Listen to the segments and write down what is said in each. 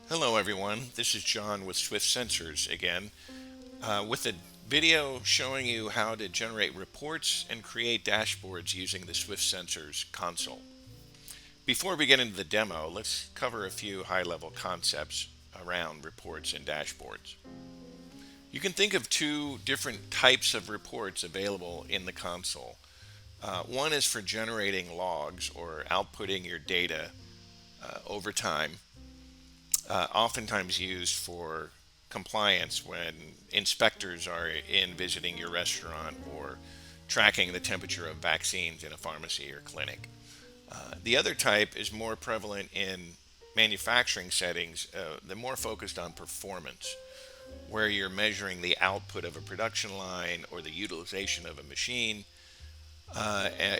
Hello everyone, this is John with Swift Sensors again, with a video showing you how to generate reports and create dashboards using the Swift Sensors console. Before we get into the demo, let's cover a few high-level concepts around reports and dashboards. You can think of two different types of reports available in the console. One is for generating logs or outputting your data over time, oftentimes used for compliance when inspectors are in visiting your restaurant or tracking the temperature of vaccines in a pharmacy or clinic. The other type is more prevalent in manufacturing settings, they're more focused on performance, where you're measuring the output of a production line or the utilization of a machine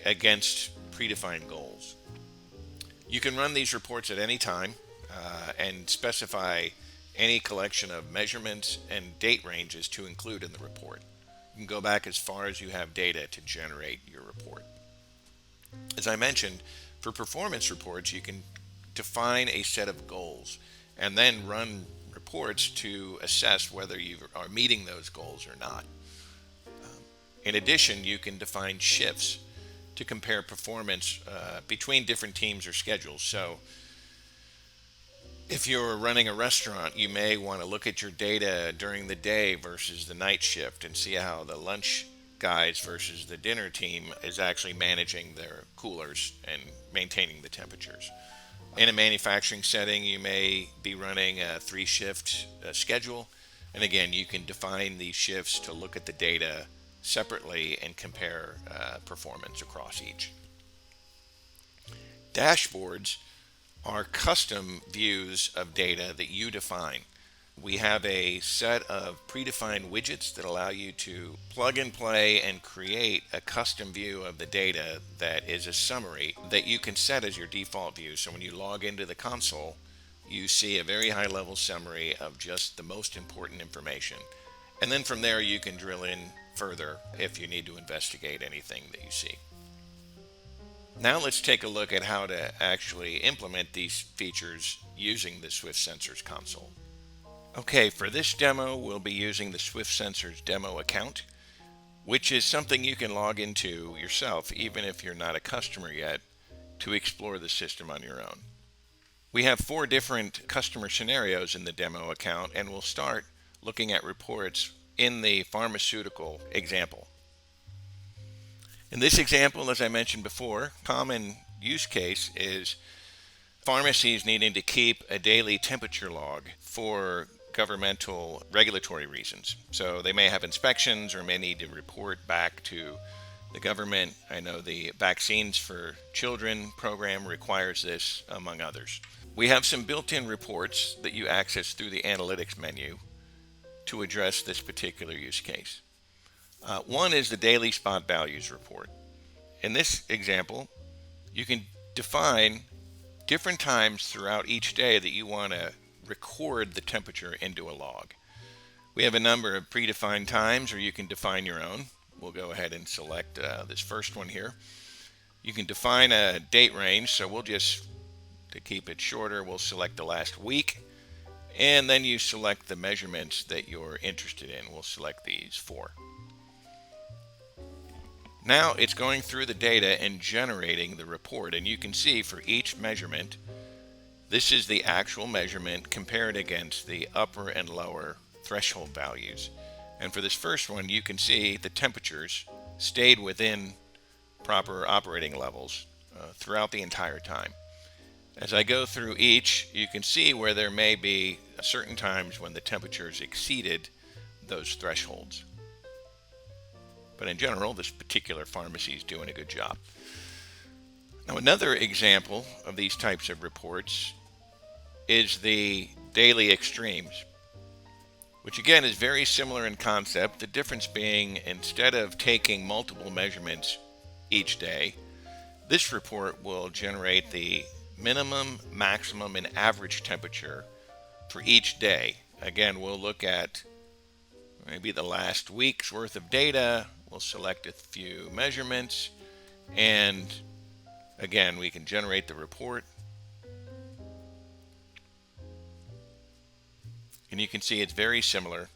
against predefined goals. You can run these reports at any time and specify any collection of measurements and date ranges to include in the report. You can go back as far as you have data to generate your report. As I mentioned, for performance reports, you can define a set of goals and then run reports to assess whether you are meeting those goals or not. In addition, you can define shifts to compare performance between different teams or schedules. So, if you're running a restaurant, you may want to look at your data during the day versus the night shift and see how the lunch guys versus the dinner team is actually managing their coolers and maintaining the temperatures. In a manufacturing setting, you may be running a three-shift schedule. And again, you can define these shifts to look at the data separately and compare performance across each. Dashboards are custom views of data that you define. We have a set of predefined widgets that allow you to plug and play and create a custom view of the data that is a summary that you can set as your default view. So when you log into the console, you see a very high level summary of just the most important information. And then from there, you can drill in further if you need to investigate anything that you see. Now let's take a look at how to actually implement these features using the Swift Sensors console. Okay, for this demo, we'll be using the Swift Sensors demo account, which is something you can log into yourself, even if you're not a customer yet, to explore the system on your own. We have 4 different customer scenarios in the demo account, and we'll start looking at reports in the pharmaceutical example. In this example, as I mentioned before, common use case is pharmacies needing to keep a daily temperature log for governmental regulatory reasons. So they may have inspections or may need to report back to the government. I know the Vaccines for Children program requires this, among others. We have some built-in reports that you access through the analytics menu to address this particular use case. One is the daily spot values report. In this example, you can define different times throughout each day that you want to record the temperature into a log. We have a number of predefined times, or you can define your own. We'll go ahead and select this first one here. You can define a date range, so we'll just, to keep it shorter, we'll select the last week, and then you select the measurements that you're interested in. We'll select these 4. Now it's going through the data and generating the report, and you can see for each measurement, this is the actual measurement compared against the upper and lower threshold values. And for this first one, you can see the temperatures stayed within proper operating levels throughout the entire time. As I go through each, you can see where there may be certain times when the temperatures exceeded those thresholds. But in general, this particular pharmacy is doing a good job. Now, another example of these types of reports is the daily extremes, which again is very similar in concept. The difference being, instead of taking multiple measurements each day, this report will generate the minimum, maximum, and average temperature for each day. Again, we'll look at maybe the last week's worth of data. We'll select a few measurements, and again, we can generate the report. And you can see it's very similar.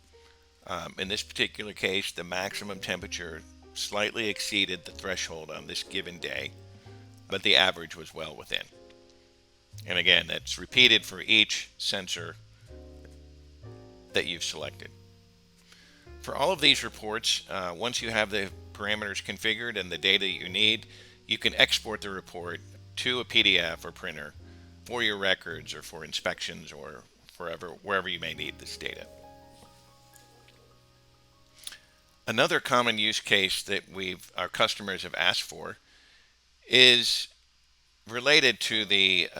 In this particular case, the maximum temperature slightly exceeded the threshold on this given day, but the average was well within. And again, that's repeated for each sensor that you've selected. For all of these reports, once you have the parameters configured and the data you need, you can export the report to a PDF or printer for your records or for inspections or wherever you may need this data. Another common use case that our customers have asked for is related to the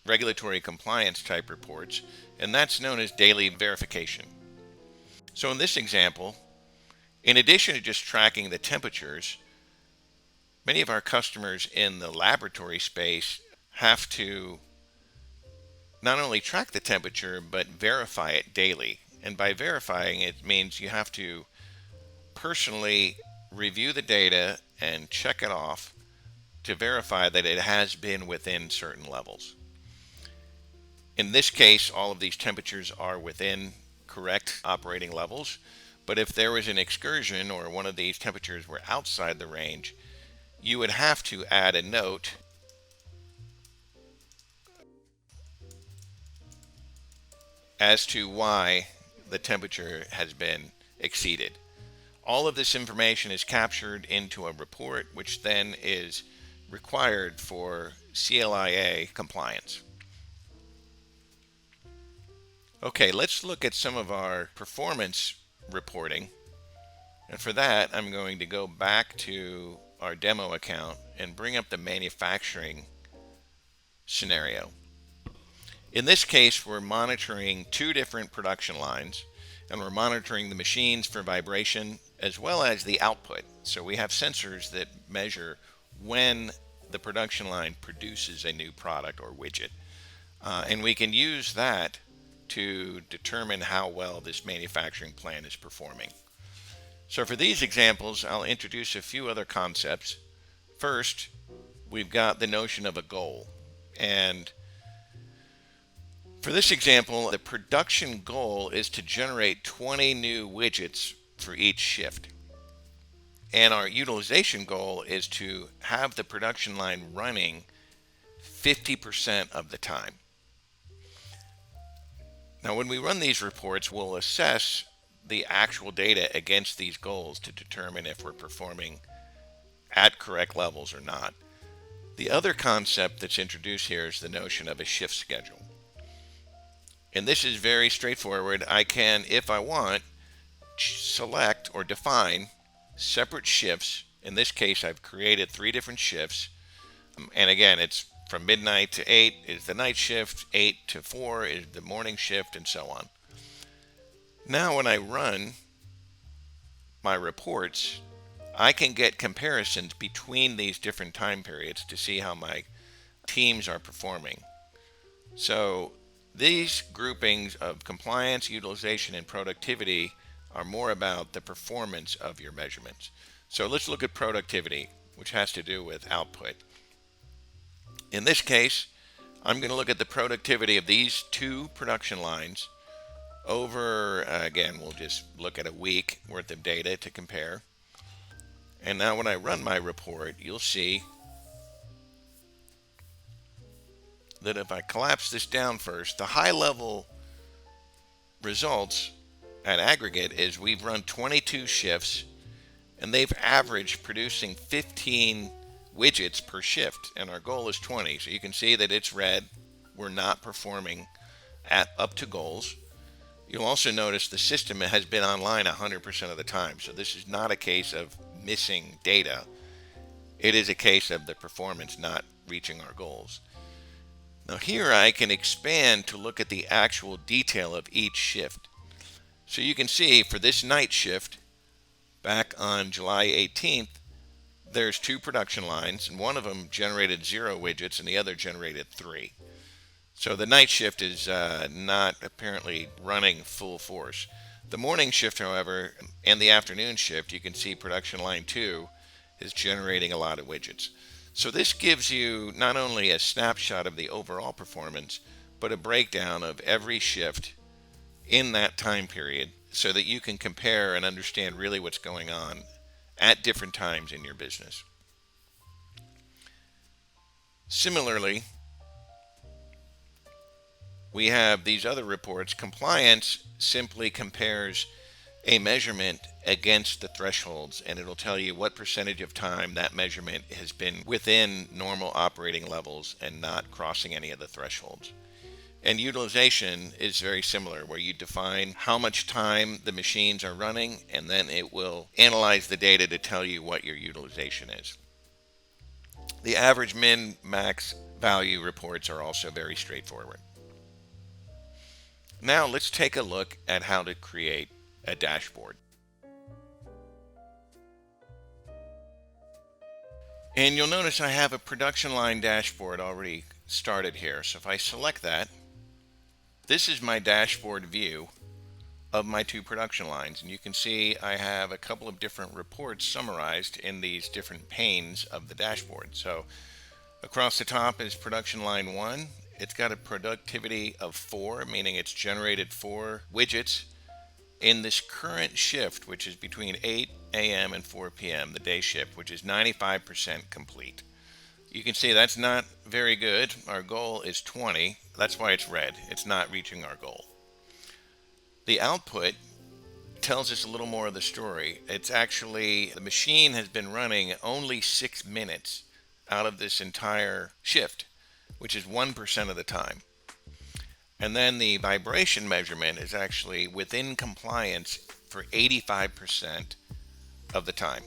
regulatory compliance type reports, and that's known as daily verification. So in this example, in addition to just tracking the temperatures, many of our customers in the laboratory space have to not only track the temperature, but verify it daily. And by verifying it means you have to personally review the data and check it off to verify that it has been within certain levels. In this case, all of these temperatures are within correct operating levels, but if there was an excursion or one of these temperatures were outside the range, you would have to add a note as to why the temperature has been exceeded. All of this information is captured into a report, which then is required for CLIA compliance. Okay, let's look at some of our performance reporting. And for that, I'm going to go back to our demo account and bring up the manufacturing scenario. In this case, we're monitoring two different production lines, and we're monitoring the machines for vibration as well as the output. So we have sensors that measure when the production line produces a new product or widget. And we can use that to determine how well this manufacturing plant is performing. So for these examples, I'll introduce a few other concepts. First, we've got the notion of a goal. And for this example, the production goal is to generate 20 new widgets for each shift. And our utilization goal is to have the production line running 50% of the time. Now, when we run these reports, we'll assess the actual data against these goals to determine if we're performing at correct levels or not. The other concept that's introduced here is the notion of a shift schedule. And this is very straightforward. I can, if I want, select or define separate shifts. In this case, I've created 3 different shifts. And again, it's from midnight to 8 is the night shift, 8 to 4 is the morning shift, and so on. Now, when I run my reports, I can get comparisons between these different time periods to see how my teams are performing. So these groupings of compliance, utilization, and productivity are more about the performance of your measurements. So let's look at productivity, which has to do with output. In this case, I'm going to look at the productivity of these 2 production lines over, again, we'll just look at a week worth of data to compare. And now when I run my report, you'll see that if I collapse this down first, the high level results at aggregate is we've run 22 shifts and they've averaged producing 15 widgets per shift, and our goal is 20. So you can see that it's red. We're not performing up to goals. You'll also notice the system has been online 100% of the time. So this is not a case of missing data. It is a case of the performance not reaching our goals. Now here I can expand to look at the actual detail of each shift. So you can see for this night shift, back on July 18th, there's 2 production lines, and one of them generated 0 widgets and the other generated 3. So the night shift is not apparently running full force. The morning shift, however, and the afternoon shift, you can see production line 2 is generating a lot of widgets. So this gives you not only a snapshot of the overall performance, but a breakdown of every shift in that time period so that you can compare and understand really what's going on at different times in your business. Similarly, we have these other reports. Compliance simply compares a measurement against the thresholds, and it'll tell you what percentage of time that measurement has been within normal operating levels and not crossing any of the thresholds. And utilization is very similar, where you define how much time the machines are running, and then it will analyze the data to tell you what your utilization is. The average min max value reports are also very straightforward. Now let's take a look at how to create a dashboard. And you'll notice I have a production line dashboard already started here. So if I select that, this is my dashboard view of my two production lines. And you can see I have a couple of different reports summarized in these different panes of the dashboard. So across the top is production line 1. It's got a productivity of 4, meaning it's generated 4 widgets in this current shift, which is between 8 a.m. and 4 p.m., the day shift, which is 95% complete. You can see that's not very good. Our goal is 20. That's why it's red. It's not reaching our goal. The output tells us a little more of the story. It's actually, the machine has been running only 6 minutes out of this entire shift, which is 1% of the time. And then the vibration measurement is actually within compliance for 85% of the time.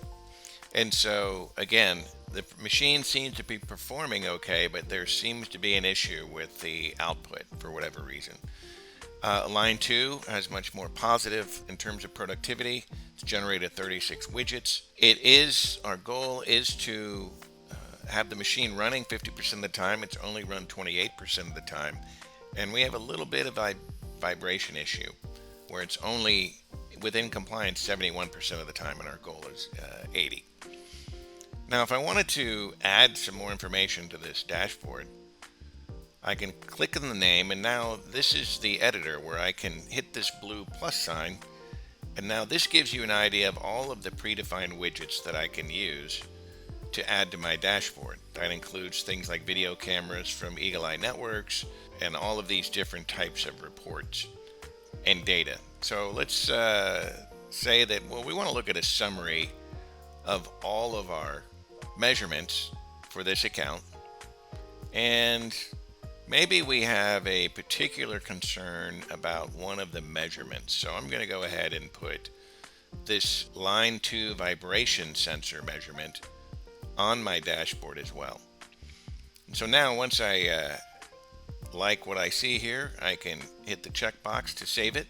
And so, again, the machine seems to be performing okay, but there seems to be an issue with the output for whatever reason. Line 2 has much more positive in terms of productivity. It's generated 36 widgets. Our goal is to have the machine running 50% of the time. It's only run 28% of the time. And we have a little bit of a vibration issue where it's only within compliance 71% of the time, and our goal is 80. Now, if I wanted to add some more information to this dashboard, I can click on the name, and now this is the editor where I can hit this blue plus sign, and now this gives you an idea of all of the predefined widgets that I can use to add to my dashboard. That includes things like video cameras from Eagle Eye Networks and all of these different types of reports and data. So let's say that, well, we want to look at a summary of all of our measurements for this account, and maybe we have a particular concern about one of the measurements. So I'm going to go ahead and put this line 2 vibration sensor measurement on my dashboard as well. And so now once I like what I see here, I can hit the checkbox to save it.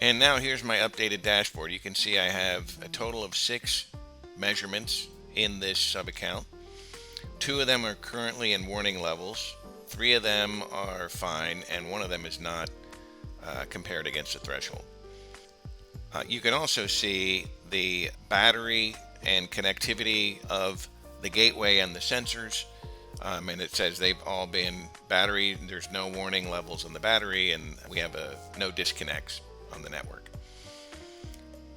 And now here's my updated dashboard. You can see I have a total of 6 measurements in this sub account. 2 of them are currently in warning levels. 3 of them are fine, and 1 of them is not compared against the threshold. You can also see the battery and connectivity of the gateway and the sensors. And it says they've all been battery. There's no warning levels on the battery, and we have no disconnects on the network.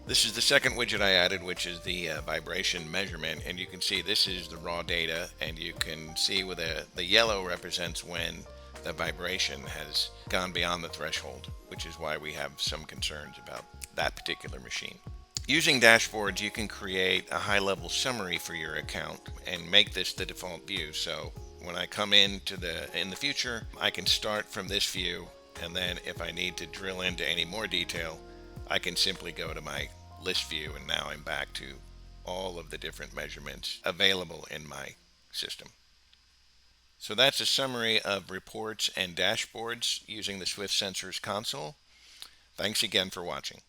This is the second widget I added, which is the vibration measurement, and you can see this is the raw data, and you can see with the yellow represents when the vibration has gone beyond the threshold, which is why we have some concerns about that particular machine. Using dashboards, you can create a high-level summary for your account and make this the default view. So when I come in the future, I can start from this view, and then if I need to drill into any more detail, I can simply go to my list view, and now I'm back to all of the different measurements available in my system. So that's a summary of reports and dashboards using the Swift Sensors console. Thanks again for watching.